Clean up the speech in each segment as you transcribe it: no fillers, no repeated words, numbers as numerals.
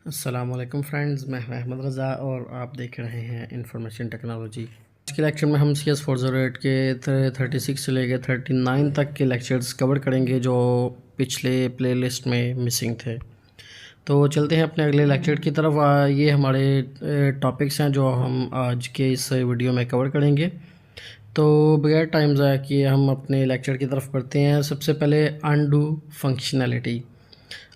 अस्सलामुअलैकुम फ्रेंड्स, मैं अहमद रज़ा और आप देख रहे हैं इंफॉर्मेशन टेक्नोलॉजी। आज के लेक्चर में हम CS408 के 36 से लेकर 39 तक के लेक्चर्स कवर करेंगे जो पिछले प्लेलिस्ट में मिसिंग थे। तो चलते हैं अपने अगले लेक्चर की तरफ। ये हमारे टॉपिक्स हैं जो हम आज के इस वीडियो में कवर करेंगे। तो बगैर टाइम ज़ाया किए हम अपने लेक्चर की तरफ बढ़ते हैं। सबसे पहले अनडू फंक्शनैलिटी।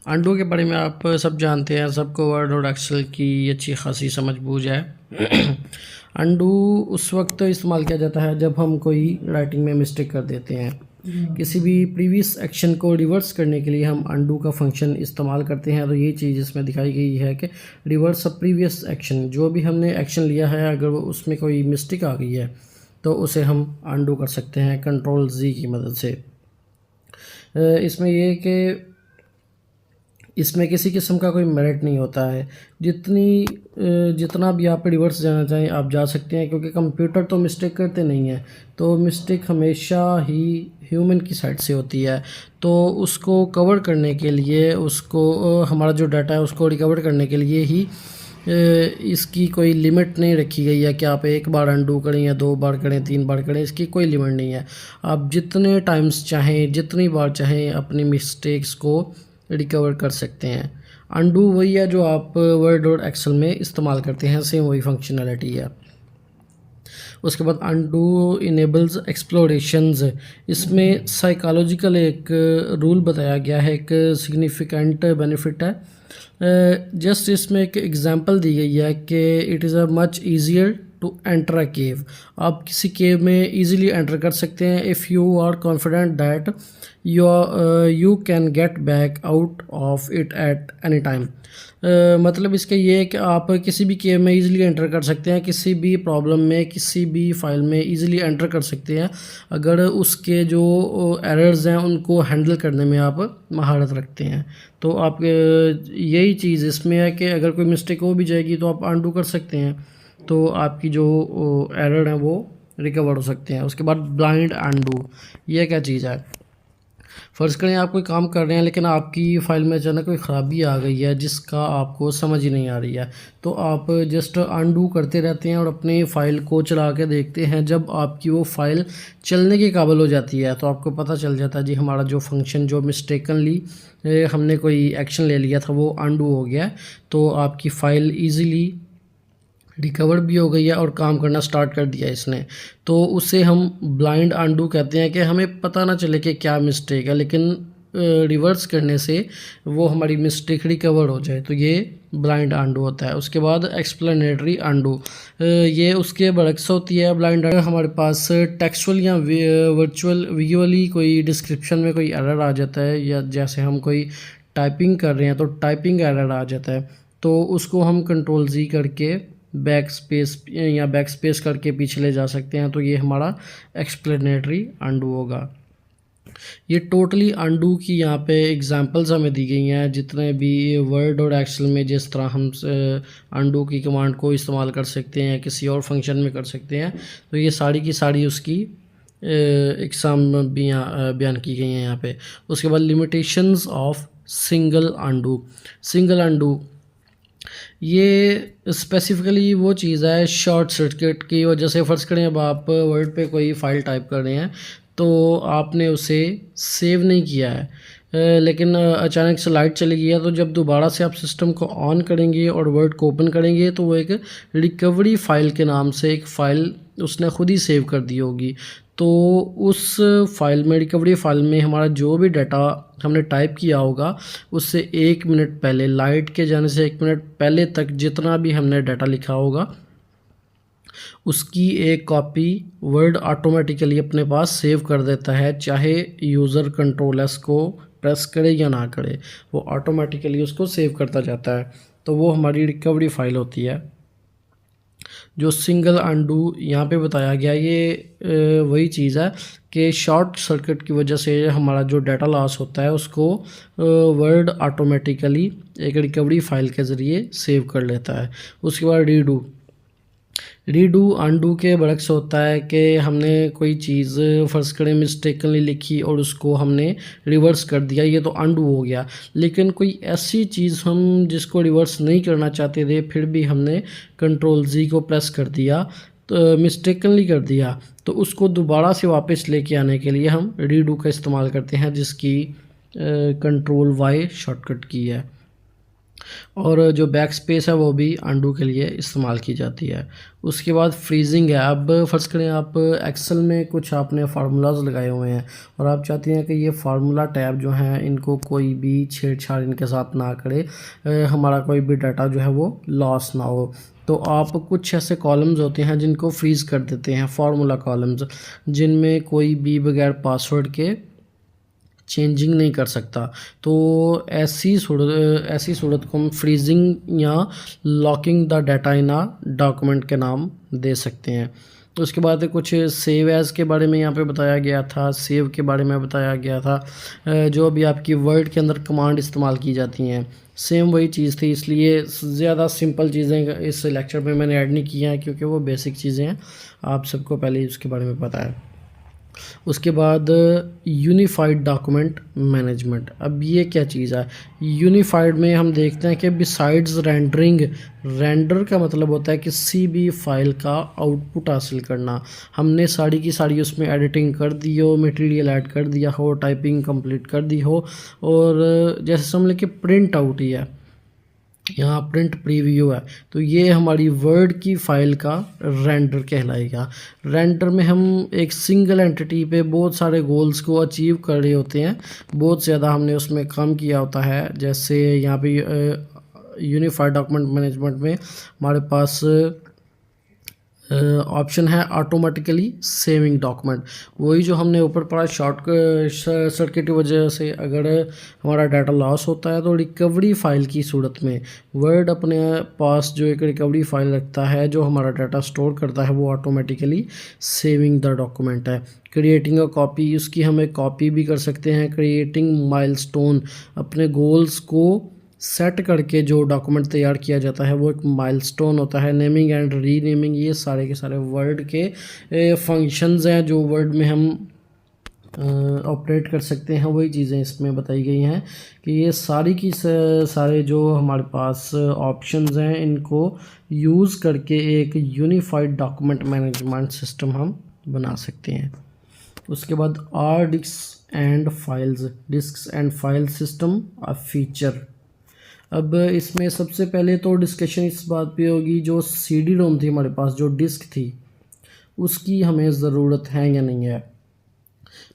अंडू के बारे में आप सब जानते हैं, सबको वर्ड और एक्सेल की अच्छी खासी समझ बूझ है। अंडू उस वक्त इस्तेमाल किया जाता है जब हम कोई राइटिंग में मिस्टेक कर देते हैं। किसी भी प्रीवियस एक्शन को रिवर्स करने के लिए हम अंडू का फंक्शन इस्तेमाल करते हैं। तो ये चीज़ इसमें दिखाई गई है कि रिवर्स अ प्रीवियस एक्शन, जो भी हमने एक्शन लिया है अगर वो उसमें कोई मिस्टेक आ गई है तो उसे हम अंडू कर सकते हैं Ctrl+Z की मदद से। इसमें यह कि इसमें किसी किस्म का कोई मेरिट नहीं होता है। जितना भी आप रिवर्स जाना चाहें आप जा सकते हैं, क्योंकि कंप्यूटर तो मिस्टेक करते नहीं हैं। तो मिस्टेक हमेशा ही ह्यूमन की साइड से होती है। तो उसको कवर करने के लिए, उसको हमारा जो डाटा है उसको रिकवर करने के लिए ही इसकी कोई लिमिट नहीं रखी गई है कि आप एक बार अंडू करें या 2 बार करें, 3 बार करें। इसकी कोई लिमिट नहीं है। आप जितने टाइम्स चाहें, जितनी बार चाहें अपनी मिस्टेक्स को रिकवर कर सकते हैं। अंडू वही है जो आप वर्ड और एक्सेल में इस्तेमाल करते हैं, सेम वही फंक्शनैलिटी है। उसके बाद अंडू इनेबल्स एक्सप्लोरेशंस। इसमें साइकोलॉजिकल एक रूल बताया गया है, एक सिग्निफिकेंट बेनिफिट है। जस्ट इसमें एक एग्जांपल दी गई है कि it is a much easier to enter a cave. आप किसी केव में इजीली एंटर कर सकते हैं if you are confident that you can get back out of it at any time. मतलब इसका ये है कि आप किसी भी केव में इजीली एंटर कर सकते हैं, किसी भी प्रॉब्लम में, किसी भी फाइल में इजीली एंटर कर सकते हैं अगर उसके जो एरर्स हैं उनको हैंडल करने में आप महारत रखते हैं। तो आप यही चीज़ इसमें है कि अगर कोई मिस्टेक हो भी जाएगी तो आप अनडू कर सकते हैं, तो आपकी जो एरर है वो रिकवर हो सकते हैं। उसके बाद ब्लाइंड अनडू, ये क्या चीज़ है? फ़र्ज़ करें आप कोई काम कर रहे हैं लेकिन आपकी फ़ाइल में अचानक कोई ख़राबी आ गई है जिसका आपको समझ ही नहीं आ रही है, तो आप जस्ट अनडू करते रहते हैं और अपनी फ़ाइल को चला के देखते हैं। जब आपकी वो फ़ाइल चलने के काबिल हो जाती है तो आपको पता चल जाता है जी हमारा जो फंक्शन, जो मिस्टेकनली हमने कोई एक्शन ले लिया था वो अनडू हो गया। तो आपकी फ़ाइल ईज़िली रिकवर भी हो गई है और काम करना स्टार्ट कर दिया इसने। तो उसे हम ब्लाइंड अनडू कहते हैं कि हमें पता ना चले कि क्या मिस्टेक है, लेकिन रिवर्स करने से वो हमारी मिस्टेक रिकवर हो जाए, तो ये ब्लाइंड अनडू होता है। उसके बाद एक्सप्लेनेटरी अनडू, ये उसके बरक्स होती है। ब्लाइंड अनडू हमारे पास टेक्सचुअल या वर्चुअल विजुअली कोई डिस्क्रिप्शन में कोई एरर आ जाता है, या जैसे हम कोई टाइपिंग कर रहे हैं तो टाइपिंग एरर आ जाता है, तो उसको हम Ctrl+Z करके बैक स्पेस करके पीछे ले जा सकते हैं। तो ये हमारा एक्सप्लेनेटरी अनडू होगा। ये टोटली अनडू की यहाँ पे एग्जांपल्स हमें दी गई हैं। जितने भी वर्ड और एक्सेल में जिस तरह हम अनडू की कमांड को इस्तेमाल कर सकते हैं, किसी और फंक्शन में कर सकते हैं, तो ये सारी की सारी उसकी एग्जाम भी बयान की गई हैं यहाँ पे। उसके बाद limitations of single undo. Single undo ये स्पेसिफ़िकली वो चीज़ है शॉर्ट सर्किट की वजह से। फ़र्ज़ करें अब आप वर्ड पे कोई फ़ाइल टाइप कर रहे हैं तो आपने उसे सेव नहीं किया है, लेकिन अचानक से लाइट चली गई है, तो जब दोबारा से आप सिस्टम को ऑन करेंगे और वर्ड को ओपन करेंगे तो वो एक रिकवरी फ़ाइल के नाम से एक फ़ाइल उसने खुद ही सेव कर दी होगी। तो उस फाइल में, रिकवरी फाइल में हमारा जो भी डाटा हमने टाइप किया होगा उससे 1 मिनट पहले, लाइट के जाने से 1 मिनट पहले तक जितना भी हमने डाटा लिखा होगा उसकी एक कॉपी वर्ड ऑटोमेटिकली अपने पास सेव कर देता है, चाहे यूज़र Ctrl+S को प्रेस करे या ना करे, वो ऑटोमेटिकली उसको सेव करता जाता है। तो वो हमारी रिकवरी फाइल होती है। जो सिंगल अनडू यहाँ पे बताया गया, ये वही चीज़ है कि शॉर्ट सर्किट की वजह से हमारा जो डाटा लॉस होता है उसको वर्ड ऑटोमेटिकली एक रिकवरी फाइल के ज़रिए सेव कर लेता है। उसके बाद रीडू, रीडू अनडू के बरक्स होता है कि हमने कोई चीज़ फ़र्ज़ करें मिस्टेकनली लिखी और उसको हमने रिवर्स कर दिया, ये तो अनडू हो गया। लेकिन कोई ऐसी चीज़ हम जिसको रिवर्स नहीं करना चाहते थे फिर भी हमने कंट्रोल जी को प्रेस कर दिया, तो मिस्टेकनली कर दिया, तो उसको दोबारा से वापस लेके आने के लिए हम रीडू का इस्तेमाल करते हैं, जिसकी कंट्रोल वाई शॉर्टकट की है। और जो बैक स्पेस है वो भी अंडू के लिए इस्तेमाल की जाती है। उसके बाद फ्रीजिंग है। अब फ़र्ज़ करें आप एक्सेल में कुछ आपने फार्मूलाज लगाए हुए हैं और आप चाहते हैं कि ये फार्मूला टैब जो हैं इनको कोई भी छेड़छाड़ इनके साथ ना करे, हमारा कोई भी डाटा जो है वो लॉस ना हो, तो आप कुछ ऐसे कॉलम्स होते हैं जिनको फ्रीज़ कर देते हैं, फार्मूला कॉलम्स, जिनमें कोई भी बगैर पासवर्ड के चेंजिंग नहीं कर सकता। तो ऐसी सूरत को हम फ्रीजिंग या locking the data in a document के नाम दे सकते हैं। तो उसके बाद कुछ सेव एज़ के बारे में यहाँ पे बताया गया था, सेव के बारे में बताया गया था, जो भी आपकी वर्ड के अंदर कमांड इस्तेमाल की जाती हैं सेम वही चीज़ थी, इसलिए ज़्यादा सिंपल चीज़ें इस लेक्चर में मैंने ऐड नहीं किया हैं क्योंकि वो बेसिक चीज़ें हैं, आप सबको पहले ही उसके बारे में पता है। उसके बाद यूनिफाइड डॉक्यूमेंट मैनेजमेंट। अब ये क्या चीज़ है? यूनिफाइड में हम देखते हैं कि बिसाइड्स रेंडरिंग, रेंडर का मतलब होता है किसी भी फाइल का आउटपुट हासिल करना। हमने सारी की सारी उसमें एडिटिंग कर दी हो, मटेरियल ऐड कर दिया हो, टाइपिंग कंप्लीट कर दी हो, और जैसे समझ लें कि प्रिंट आउट ही है, यहाँ प्रिंट प्रीव्यू है, तो ये हमारी वर्ड की फ़ाइल का रेंडर कहलाएगा। रेंडर में हम एक सिंगल एंटिटी पे बहुत सारे गोल्स को अचीव कर रहे होते हैं, बहुत ज़्यादा हमने उसमें काम किया होता है। जैसे यहाँ पे यूनिफाइड डॉक्यूमेंट मैनेजमेंट में हमारे पास ऑप्शन है ऑटोमेटिकली सेविंग डॉक्यूमेंट, वही जो हमने ऊपर पढ़ा शॉर्ट सर्किट की वजह से अगर हमारा डाटा लॉस होता है तो रिकवरी फ़ाइल की सूरत में वर्ड अपने पास जो एक रिकवरी फ़ाइल रखता है जो हमारा डाटा स्टोर करता है, वो ऑटोमेटिकली सेविंग द डॉक्यूमेंट है। क्रिएटिंग अ कॉपी, उसकी हम एक कॉपी भी कर सकते हैं। क्रिएटिंग माइलस्टोन, अपने गोल्स को सेट करके जो डॉक्यूमेंट तैयार किया जाता है वो एक माइलस्टोन होता है। नेमिंग एंड रीनेमिंग, ये सारे के सारे वर्ड के फंक्शंस हैं जो वर्ड में हम ऑपरेट कर सकते हैं, वही चीज़ें इसमें बताई गई हैं कि ये सारी की सारे जो हमारे पास ऑप्शंस हैं इनको यूज़ करके एक यूनिफाइड डॉक्यूमेंट मैनेजमेंट सिस्टम हम बना सकते हैं। उसके बाद are disk and files, disk and file system a feature. अब इसमें सबसे पहले तो डिस्कशन इस बात पे होगी जो सीडी रोम थी हमारे पास, जो डिस्क थी, उसकी हमें ज़रूरत है या नहीं है।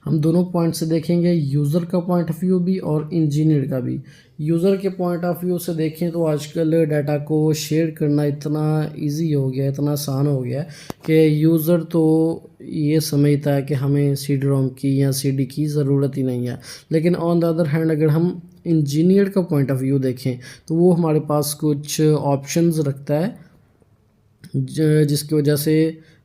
हम दोनों पॉइंट से देखेंगे, यूज़र का पॉइंट ऑफ व्यू भी और इंजीनियर का भी। यूज़र के पॉइंट ऑफ व्यू से देखें तो आजकल डाटा को शेयर करना इतना इजी हो गया, इतना आसान हो गया कि यूज़र तो ये समझता है कि हमें सीडी रोम की या सीडी की ज़रूरत ही नहीं है। लेकिन ऑन द अदर हैंड अगर हम इंजीनियर का पॉइंट ऑफ व्यू देखें तो वो हमारे पास कुछ ऑप्शंस रखता है जिसकी वजह से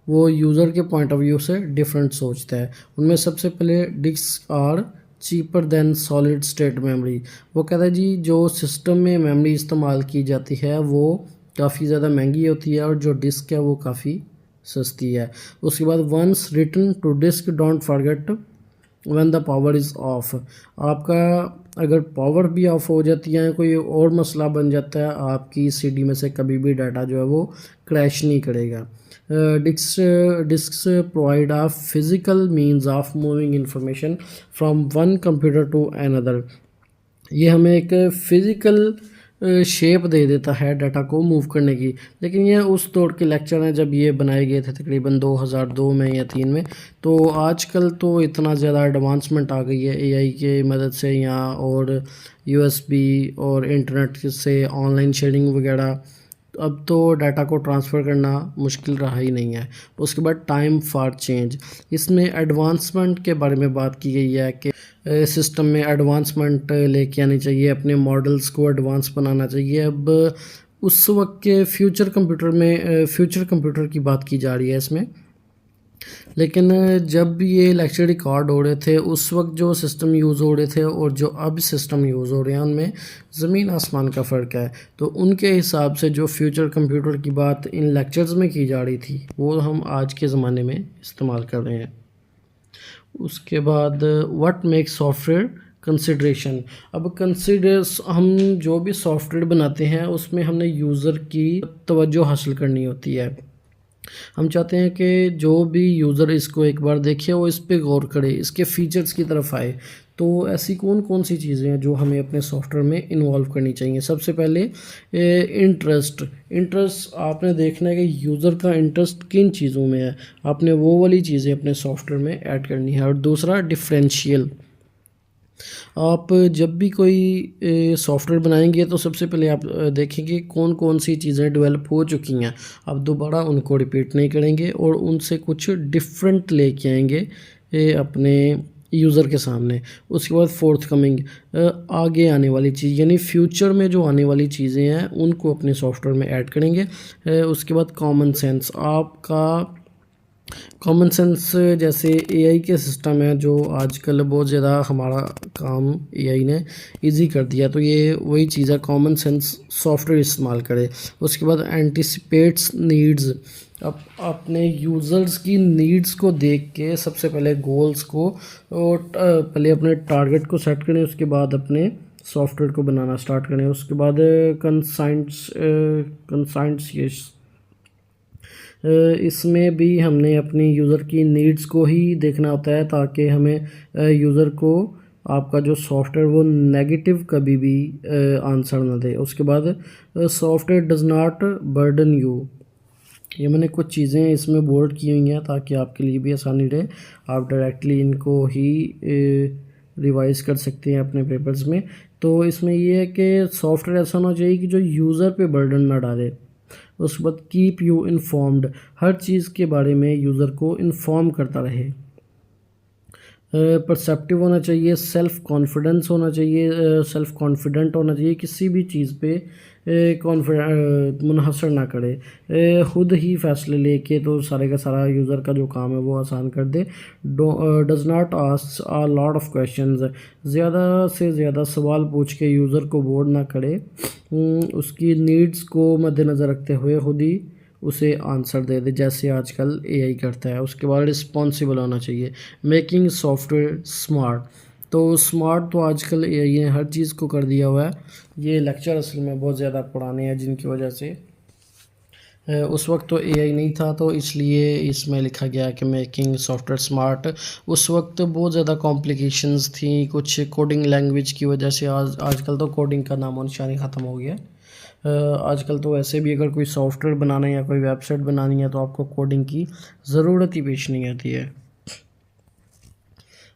वो यूज़र के पॉइंट ऑफ व्यू से डिफरेंट सोचता है। उनमें सबसे पहले disk are cheaper than solid state memory. वो कहता है जी जो सिस्टम में मेमोरी इस्तेमाल की जाती है वो काफ़ी ज़्यादा महंगी होती है और जो डिस्क है वो काफ़ी सस्ती है। उसके बाद once written to disk don't forget when the power is off. आपका अगर पावर भी ऑफ हो जाती है, कोई और मसला बन जाता है, आपकी सीडी में से कभी भी डाटा जो है वो क्रैश नहीं करेगा। Disks provide a physical means of moving information from one computer to another. ये हमें एक फ़िज़िकल शेप दे देता है डाटा को मूव करने की। लेकिन ये उस दौर के लेक्चर हैं जब ये बनाए गए थे तकरीबन 2002 में या 3 में। तो आजकल तो इतना ज़्यादा एडवांसमेंट आ गई है एआई के मदद से यहाँ, और यूएसबी और इंटरनेट से ऑनलाइन शेयरिंग वगैरह, अब तो डाटा को ट्रांसफ़र करना मुश्किल रहा ही नहीं है। उसके बाद टाइम फॉर चेंज, इसमें एडवांसमेंट के बारे में बात की गई है कि सिस्टम में एडवांसमेंट लेके आनी चाहिए, अपने मॉडल्स को एडवांस बनाना चाहिए। अब उस वक्त के फ्यूचर कंप्यूटर की बात की जा रही है इसमें लेकिन जब ये लेक्चर रिकॉर्ड हो रहे थे उस वक्त जो सिस्टम यूज़ हो रहे थे और जो अब सिस्टम यूज़ हो रहे हैं उनमें ज़मीन आसमान का फ़र्क है। तो उनके हिसाब से जो फ्यूचर कंप्यूटर की बात इन लेक्चर्स में की जा रही थी वो हम आज के ज़माने में इस्तेमाल कर रहे हैं। उसके बाद व्हाट मेक्स सॉफ्टवेयर कंसिडरेशन। अब कंसिडर्स हम जो भी सॉफ्टवेयर बनाते हैं उसमें हमने यूज़र की तवज्जो हासिल करनी होती है। हम चाहते हैं कि जो भी यूज़र इसको एक बार देखे वो इस पे गौर करे, इसके फीचर्स की तरफ आए। तो ऐसी कौन कौन सी चीज़ें हैं जो हमें अपने सॉफ्टवेयर में इन्वॉल्व करनी चाहिए। सबसे पहले इंटरेस्ट आपने देखना है कि यूज़र का इंटरेस्ट किन चीज़ों में है, आपने वो वाली चीज़ें अपने सॉफ्टवेयर में ऐड करनी है। और दूसरा डिफरेंशियल, आप जब भी कोई सॉफ्टवेयर बनाएंगे तो सबसे पहले आप देखेंगे कौन कौन सी चीज़ें डेवलप हो चुकी हैं, आप दोबारा उनको रिपीट नहीं करेंगे और उनसे कुछ डिफरेंट लेके आएंगे अपने यूज़र के सामने। उसके बाद फोर्थ कमिंग, आगे आने वाली चीज़ यानी फ्यूचर में जो आने वाली चीज़ें हैं उनको अपने सॉफ्टवेयर में ऐड करेंगे। उसके बाद कॉमन सेंस, आपका कॉमन सेंस जैसे एआई के सिस्टम है जो आजकल बहुत ज़्यादा हमारा काम एआई ने इजी कर दिया, तो ये वही चीज़ है, कॉमन सेंस सॉफ्टवेयर इस्तेमाल करे। उसके बाद एंटिसिपेट्स नीड्स, अब अपने यूज़र्स की नीड्स को देख के सबसे पहले गोल्स को और पहले अपने टारगेट को सेट करें, उसके बाद अपने सॉफ्टवेयर को बनाना स्टार्ट करें। उसके बाद कंसाइंट्स इसमें भी हमने अपनी यूज़र की नीड्स को ही देखना होता है ताकि हमें यूज़र को आपका जो सॉफ्टवेयर वो नेगेटिव कभी भी आंसर ना दे। उसके बाद software does not burden you, ये मैंने कुछ चीज़ें इसमें बोल्ड की हुई हैं ताकि आपके लिए भी आसानी रहे, आप डायरेक्टली इनको ही रिवाइज़ कर सकते हैं अपने पेपर्स में। तो इसमें ये है कि सॉफ्टवेयर ऐसा होना चाहिए कि जो यूज़र पे बर्डन ना डाले। उसके बाद कीप यू इन्फॉर्म्ड, हर चीज़ के बारे में यूज़र को इन्फॉर्म करता रहे। परसेप्टिव होना चाहिए, सेल्फ कॉन्फिडेंस होना चाहिए, सेल्फ कॉन्फिडेंट होना चाहिए, किसी भी चीज़ पे मुनहसर ना करे, खुद ही फैसले लेके तो सारे का सारा यूज़र का जो काम है वो आसान कर दे। Does not ask a lot of questions, ज़्यादा से ज़्यादा सवाल पूछ के यूज़र को बोर ना करे, उसकी नीड्स को मद्देनज़र रखते हुए खुद ही उसे आंसर दे दे जैसे आजकल एआई करता है। उसके बाद रिस्पॉन्सिबल होना चाहिए, मेकिंग सॉफ्टवेयर स्मार्ट, तो स्मार्ट तो आजकल एआई ने हर चीज़ को कर दिया हुआ है। ये लेक्चर असल में बहुत ज़्यादा पुराने हैं जिनकी वजह से उस वक्त तो एआई नहीं था तो इसलिए इसमें लिखा गया कि मेकिंग सॉफ्टवेयर स्मार्ट। उस वक्त बहुत ज़्यादा कॉम्प्लिकेशंस थी कुछ कोडिंग लैंग्वेज की वजह से। आजकल तो कोडिंग का नामो निशान ही ख़त्म हो गया। आजकल तो वैसे भी अगर कोई सॉफ्टवेयर बनाना है या कोई वेबसाइट बनानी है तो आपको कोडिंग की ज़रूरत ही पेश नहीं आती है।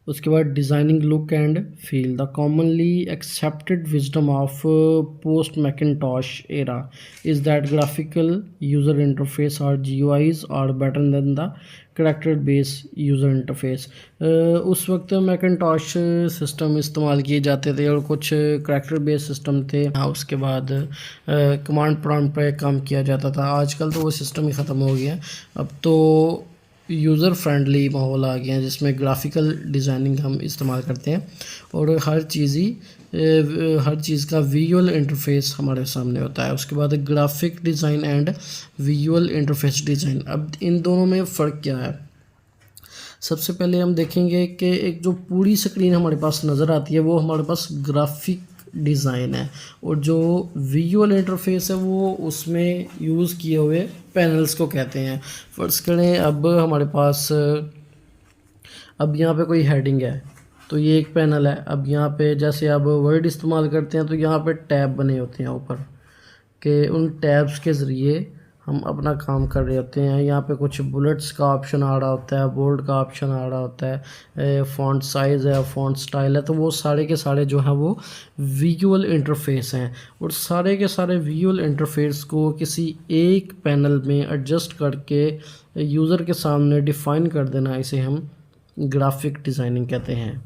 उसके बाद designing look and feel, the commonly accepted wisdom of post Macintosh era is that graphical user interface और GUIs are better than the character base user interface. उस वक्त मैकिन्टॉश सिस्टम इस्तेमाल किए जाते थे और कुछ करेक्टर बेस सिस्टम थे। हाँ, उसके बाद कमांड प्रॉम्प्ट पे काम किया जाता था। आजकल तो वो सिस्टम ही ख़त्म हो गया। अब तो यूज़र फ्रेंडली माहौल आ गया है जिसमें ग्राफिकल डिज़ाइनिंग हम इस्तेमाल करते हैं और हर चीज़ का विजुअल इंटरफेस हमारे सामने होता है। उसके बाद graphic design and visual interface design, अब इन दोनों में फ़र्क क्या है। सबसे पहले हम देखेंगे कि एक जो पूरी स्क्रीन हमारे पास नज़र आती है वो हमारे पास ग्राफिक डिज़ाइन है और जो विजुअल इंटरफेस है वो उसमें यूज़ किए हुए पैनल्स को कहते हैं। फ़र्ज़ करें अब हमारे पास अब यहाँ पे कोई हेडिंग है तो ये एक पैनल है। अब यहाँ पे जैसे आप वर्ड इस्तेमाल करते हैं तो यहाँ पे टैब बने होते हैं ऊपर के, उन टैब्स के ज़रिए हम अपना काम कर रहे होते हैं। यहाँ पे कुछ बुलेट्स का ऑप्शन आ रहा होता है, बोल्ड का ऑप्शन आ रहा होता है, फ़ॉन्ट साइज़ है, फ़ॉन्ट स्टाइल है, तो वो सारे के सारे जो हैं वो विजुअल इंटरफेस हैं। और सारे के सारे विजुअल इंटरफेस को किसी एक पैनल में एडजस्ट करके यूज़र के सामने डिफ़ाइन कर देना, इसे हम ग्राफिक डिज़ाइनिंग कहते हैं।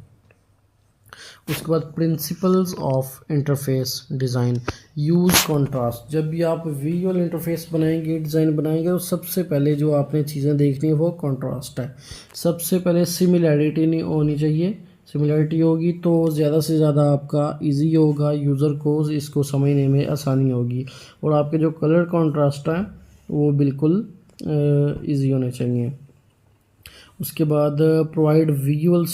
उसके बाद principles of interface design, use contrast. जब भी आप विजुअल इंटरफेस बनाएंगे, डिज़ाइन बनाएंगे, तो सबसे पहले जो आपने चीज़ें देखनी है वो कॉन्ट्रास्ट है। सबसे पहले सिमिलैरिटी नहीं होनी चाहिए, सिमिलैरिटी होगी तो ज़्यादा से ज़्यादा आपका इजी होगा, यूज़र को इसको समझने में आसानी होगी। और आपके जो कलर कॉन्ट्रास्ट है वो बिल्कुल इजी होने चाहिए। उसके बाद provide visual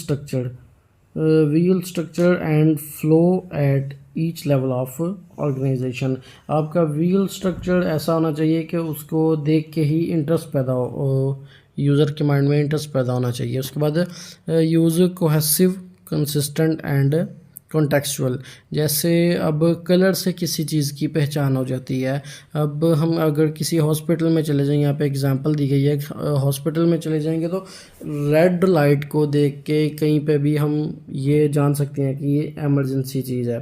structure and flow at each level of organisation. आपका विजुअल स्ट्रक्चर ऐसा होना चाहिए कि उसको देख के ही इंटरेस्ट पैदा हो, यूज़र के माइंड में इंटरेस्ट पैदा होना चाहिए। उसके बाद use cohesive, consistent and contextual. जैसे अब कलर से किसी चीज़ की पहचान हो जाती है। अब हम अगर किसी हॉस्पिटल में चले जाएं, यहाँ पे एग्जांपल दी गई है, हॉस्पिटल में चले जाएंगे तो रेड लाइट को देख के कहीं पे भी हम ये जान सकते हैं कि ये इमरजेंसी चीज़ है।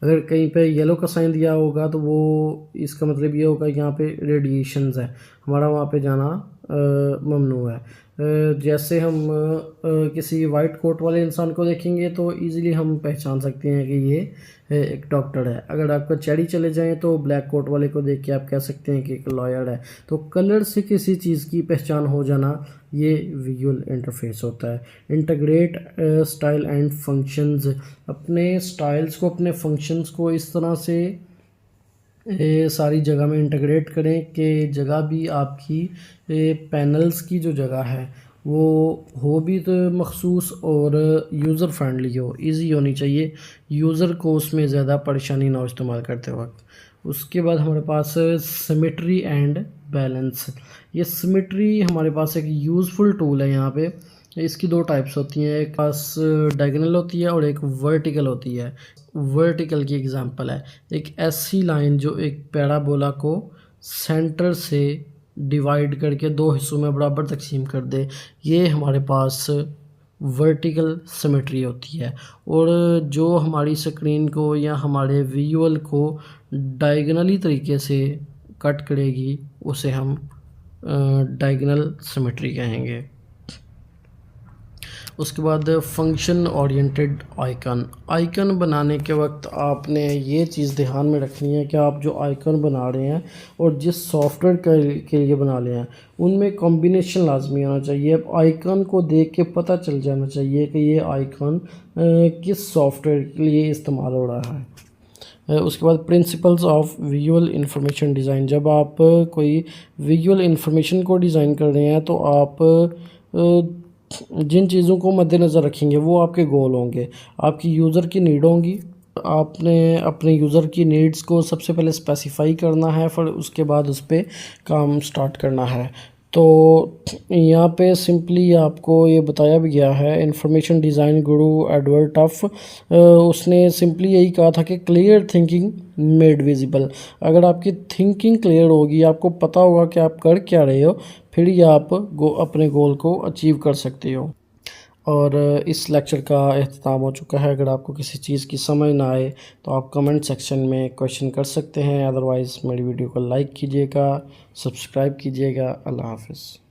अगर कहीं पे येलो का साइन दिया होगा तो वो इसका मतलब ये होगा यहाँ पे रेडिएशंस है, हमारा वहाँ पे जाना ममनू है। जैसे हम किसी वाइट कोट वाले इंसान को देखेंगे तो इजीली हम पहचान सकते हैं कि ये एक डॉक्टर है। अगर आप कचहरी चले जाएं तो ब्लैक कोट वाले को देख के आप कह सकते हैं कि एक लॉयर है। तो कलर से किसी चीज़ की पहचान हो जाना, ये विजुअल इंटरफेस होता है। इंटीग्रेट स्टाइल एंड फंक्शंस, अपने स्टाइल्स को, अपने फंक्शंस को इस तरह से सारी जगह में इंटीग्रेट करें कि जगह भी आपकी पैनल्स की जो जगह है वो हो भी तो मखसूस और यूज़र फ्रेंडली हो, इजी होनी चाहिए, यूज़र को उसमें ज़्यादा परेशानी ना हो इस्तेमाल करते वक्त। उसके बाद हमारे पास सिमेट्री एंड बैलेंस। ये सिमेट्री हमारे पास एक यूज़फुल टूल है। यहाँ पे इसकी दो टाइप्स होती हैं, एक पास डायगोनल होती है और एक वर्टिकल होती है। वर्टिकल की एग्जांपल है एक ऐसी लाइन जो एक पैराबोला को सेंटर से डिवाइड करके दो हिस्सों में बराबर तकसीम कर दे, ये हमारे पास वर्टिकल सिमेट्री होती है। और जो हमारी स्क्रीन को या हमारे विजुअल को डायगोनली तरीके से कट करेगी उसे हम डायगोनल सिमेट्री कहेंगे। उसके बाद फंक्शन ओरिएंटेड आइकन बनाने के वक्त आपने ये चीज़ ध्यान में रखनी है कि आप जो आइकन बना रहे हैं और जिस सॉफ्टवेयर के लिए बना रहे हैं उनमें कॉम्बिनेशन लाजमी होना चाहिए। अब आइकन को देख के पता चल जाना चाहिए कि ये आइकन किस सॉफ्टवेयर के लिए इस्तेमाल हो रहा है। उसके बाद principles of visual information design. जब आप कोई विजुअल इंफॉर्मेशन को डिज़ाइन कर रहे हैं तो आप जिन चीज़ों को मद्देनज़र रखेंगे वो आपके गोल होंगे, आपकी यूज़र की नीड होंगी। आपने अपने यूज़र की नीड्स को सबसे पहले स्पेसिफाई करना है, फिर उसके बाद उस पर काम स्टार्ट करना है। तो यहाँ पे सिंपली आपको ये बताया भी गया है, इंफॉर्मेशन डिज़ाइन गुरु एडवर्ड टफ, उसने सिंपली यही कहा था कि क्लियर थिंकिंग मेड विजिबल। अगर आपकी थिंकिंग क्लियर होगी, आपको पता होगा कि आप कर क्या रहे हो, फिर ही आप अपने गोल को अचीव कर सकते हो। और इस लेक्चर का अख्ताम हो चुका है। अगर आपको किसी चीज़ की समझ ना आए तो आप कमेंट सेक्शन में क्वेश्चन कर सकते हैं। अदरवाइज़ मेरी वीडियो को लाइक कीजिएगा, सब्सक्राइब कीजिएगा। अल्लाह हाफ़िज़।